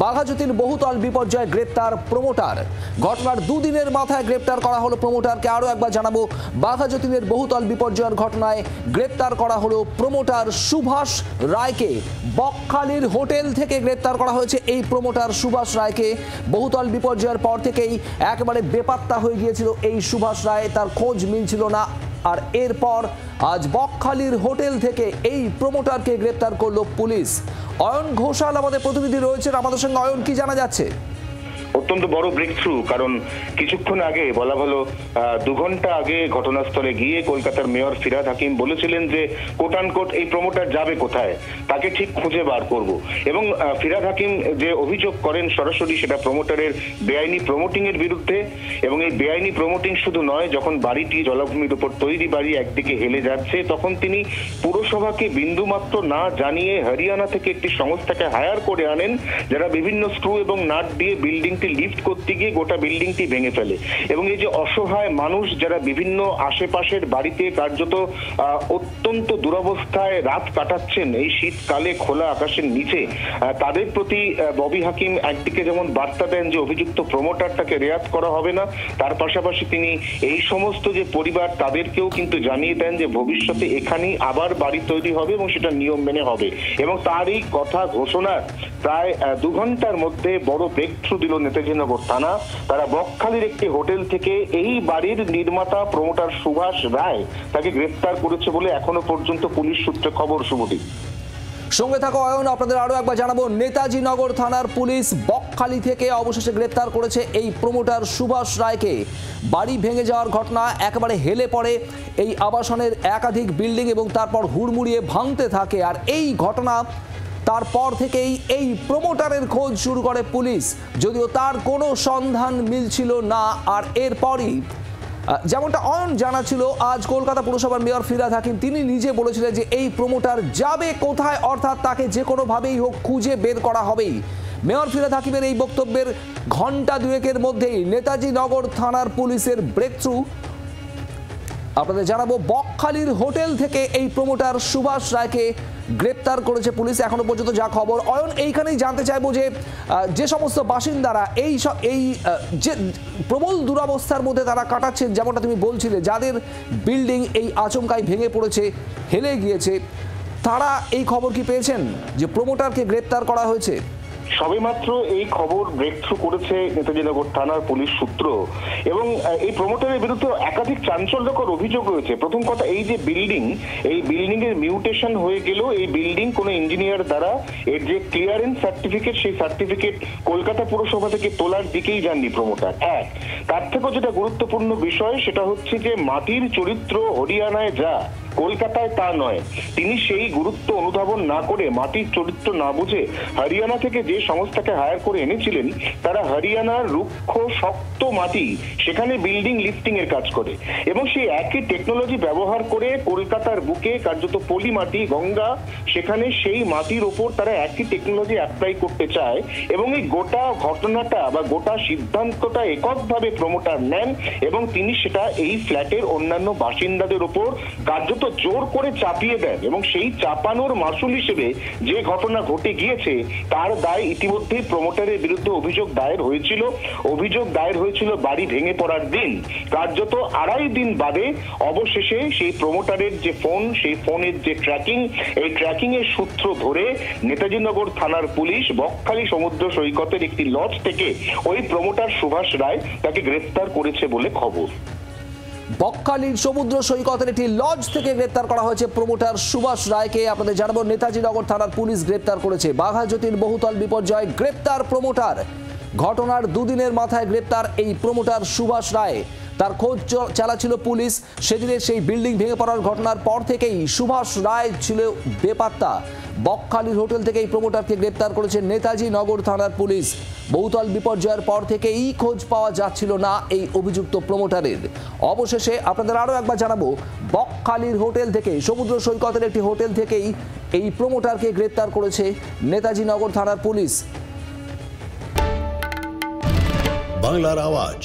বাঘাযতীন বহুতল বিপর্যয়ে গ্রেপ্তার প্রমোটার। ঘটনার দুদিনের মাথায় গ্রেপ্তার করা হলো প্রমোটারকে। আরও একবার জানাবো, বাঘাযতীনের বহুতল বিপর্যয়ের ঘটনায় গ্রেপ্তার করা হলো প্রমোটার সুভাষ রায়কে। বকখালির হোটেল থেকে গ্রেপ্তার করা হয়েছে এই প্রমোটার সুভাষ রায়কে। বহুতল বিপর্যয়ের পর থেকেই একেবারে বেপাত্তা হয়ে গিয়েছিল এই সুভাষ রায়, তার খোঁজ মিলছিল না। আর এরপর আজ বকখালির হোটেল থেকে এই প্রমোটারকে গ্রেপ্তার করলো পুলিশ। অয়ন ঘোষাল আমাদের প্রতিনিধি রয়েছেন আমাদের সঙ্গে। অয়ন, কি জানা যাচ্ছে? অত্যন্ত বড় ব্রেক থ্রু, কারণ কিছুক্ষণ আগে বলা হলো 2 ঘন্টা আগে ঘটনাস্থলে গিয়ে কলকাতার মেয়র ফিরহাদ হাকিম বলেছিলেন যে কোট আনকোট এই প্রমোটার যাবে কোথায়, তাকে ঠিক খুঁজে বার করব। এবং ফিরহাদ হাকিম যে অভিযোগ করেন সরাসরি সেটা প্রমোটারের বেআইনি প্রমোটিং এর বিরুদ্ধে। এবং এই বেআইনি প্রমোটিং শুধু নয়, যখন বাড়িটি জলাভূমির উপর তৈরি বাড়ি একদিকে হেলে যাচ্ছে, তখন তিনি পুরসভাকে বিন্দুমাত্র না জানিয়ে হরিয়ানা থেকে একটি সংস্থাকে হায়ার করে আনেন, যারা বিভিন্ন স্ক্রু এবং নাট দিয়ে বিল্ডিংটি লিফট করতে গিয়ে গোটা বিল্ডিংটি ভেঙে ফেলে। এবং এই যে অসহায় মানুষ যারা বিভিন্ন আশেপাশের বাড়িতে কার্যত অত্যন্ত দুরবস্থায় রাত কাটাচ্ছেন এই শীতকালে খোলা আকাশের নিচে, তাদের প্রতি ববি হাকিম একদিকে যেমন বার্তা দেন যে অভিযুক্ত প্রমোটারটাকে রেয়াত করা হবে না, তার পাশাপাশি তিনি এই সমস্ত যে পরিবার তাদেরকেও কিন্তু জানিয়ে দেন যে ভবিষ্যতে এখানেই আবার বাড়ি তৈরি হবে এবং সেটা নিয়ম মেনে হবে। এবং তারই কথা ঘোষণার প্রায় 2 ঘন্টার মধ্যে বড় ব্রেক থ্রু দিল নেতাজিনগর থানা। তারা বকখালির একটি হোটেল থেকে এই বাড়ির নির্মাতা প্রমোটার সুভাষ রায় তাকে গ্রেফতার করেছে বলে এখনো পর্যন্ত পুলিশ সূত্রে খবর। শুভদীপ, সঙ্গে থাকো অয়ন। আপনাদের আরো একবার জানাবো, নেতাজিনগর থানার পুলিশ বকখালি থেকে অবশেষে গ্রেপ্তার করেছে এই প্রমোটার সুভাষ রায়কে। বাড়ি ভেঙে যাওয়ার ঘটনা, একেবারে হেলে পড়ে এই আবাসনের একাধিক বিল্ডিং এবং তারপর হুড়মুড়িয়ে ভাঙতে থাকে। আর এই ঘটনা তারপর থেকেই এই প্রমোটারের খোঁজ শুরু করে পুলিশ, যদিও তার কোনো সন্ধান মিলছিল না। আর এরপরই যেমনটা অয়ন জানাচ্ছিল, আজ কলকাতা পুরসভার মেয়র ফিরহাদ হাকিম তিনি নিজে বলেছিলেন যে এই প্রমোটার যাবে কোথায়, অর্থাৎ তাকে যে কোনোভাবেই হোক খুঁজে বের করা হবেই। মেয়র ফিরহাদ হাকিমের এই বক্তব্যের ঘন্টা 2-এর মধ্যেই নেতাজিনগর থানার পুলিশের ব্রেক থ্রু। আপনাদের জানাবো, বকখালির হোটেল থেকে এই প্রমোটার সুভাষ রায়কে গ্রেপ্তার করেছে পুলিশ এখনো পর্যন্ত যা খবর। অয়ন, এইখানেই জানতে চাইবো যে সমস্ত বাসিন্দারা এই যে প্রবল দুরবস্থার মধ্যে তারা কাটাচ্ছেন, যেমনটা তুমি বলছিলে, যাদের বিল্ডিং এই আচমকায় ভেঙে পড়েছে, হেলে গিয়েছে, তারা এই খবর কি পেয়েছেন যে প্রমোটারকে গ্রেপ্তার করা হয়েছে? সবেমাত্র এই খবর ব্রেক থ্রু করেছে নেতাজিনগর থানার পুলিশ সূত্র। এবং এই প্রমোটারের বিরুদ্ধে একাধিক চাঞ্চল্যকর অভিযোগ রয়েছে। প্রথম কথা, এই যে বিল্ডিং, এই বিল্ডিং এর মিউটেশন হয়ে গেল। এই বিল্ডিং কোনো ইঞ্জিনিয়ার দ্বারা এর যে ক্লিয়ারেন্স সার্টিফিকেট, সেই সার্টিফিকেট কলকাতা পুরসভা থেকে তোলার দিকেই যাননি প্রমোটার। তার থেকেও যেটা গুরুত্বপূর্ণ বিষয় সেটা হচ্ছে যে মাটির চরিত্র হরিয়ানায় যা, কলকাতায় তা নয়। তিনি সেই গুরুত্ব অনুধাবন না করে, মাটির চরিত্র না বুঝে হরিয়ানা থেকে যে সংস্থাকে হায়ার করে এনেছিলেন, তারা হরিয়ানার রুক্ষ শক্ত মাটি সেখানে বিল্ডিং লিফটিং এর কাজ করে। এবং সেই একই টেকনোলজি ব্যবহার করে কলকাতার বুকে কার্যত পলি মাটি, গঙ্গা, সেখানে সেই মাটির ওপর তারা একই টেকনোলজি অ্যাপ্লাই করতে চায়। এবং এই গোটা ঘটনাটা বা গোটা সিদ্ধান্তটা এককভাবে প্রমোটার নেন এবং তিনি সেটা এই ফ্ল্যাটের অন্যান্য বাসিন্দাদের ওপর কার্যত জোর করে চাপিয়ে দেন। এবং সেই চাপানোর মাসুল হিসেবে যে ঘটনা ঘটে গিয়েছে তার দায় ইতিমধ্যেই প্রমোটারের বিরুদ্ধে অভিযোগ দায়ের হয়েছিল বাড়ি ভেঙে পড়ার দিন। কার্যত 2.5 দিন বাদে অবশেষে সেই প্রমোটারের যে ফোন, সেই ফোনের যে ট্র্যাকিং, এই ট্র্যাকিং এর সূত্র ধরে নেতাজিনগর থানার পুলিশ বকখালি সমুদ্র সৈকতের একটি লজ থেকে ওই প্রমোটার সুভাষ রায় তাকে গ্রেফতার করেছে বলে খবর। বকখালির সমুদ্র সৈকতের একটি লজ থেকে গ্রেপ্তার করা হয়েছে প্রমোটার সুভাষ রায়কে। আপনাদের জানাবো, নেতাজিনগর থানার পুলিশ গ্রেপ্তার করেছে। বাঘাযতীন বহুতল বিপর্যয় গ্রেপ্তার প্রমোটার। ঘটনার 2 দিনের মাথায় গ্রেপ্তার এই প্রমোটার সুভাষ রায়। তার খোঁজ চালাচ্ছিল পুলিশ। সেদিনের সেই বিল্ডিং ভেঙে পড়ার ঘটনার পর থেকেই সুভাষ রায় ছিল বেপাত্তা। বকখালির হোটেল থেকে এই প্রমোটারকে গ্রেপ্তার করেছে নেতাজিনগর থানার পুলিশ। বহুতল বিপর্যয়ের পর থেকেই খোঁজ পাওয়া যাচ্ছিল না এই অভিযুক্ত প্রমোটারের। অবশেষে আপনাদের আরও একবার জানাবো, বকখালির হোটেল থেকে, সমুদ্র সৈকতের একটি হোটেল থেকেই এই প্রমোটারকে গ্রেপ্তার করেছে নেতাজিনগর থানার পুলিশ। বাংলার আওয়াজ,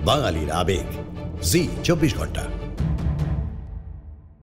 বাঙালির আবেগ, জি 24 ঘন্টা।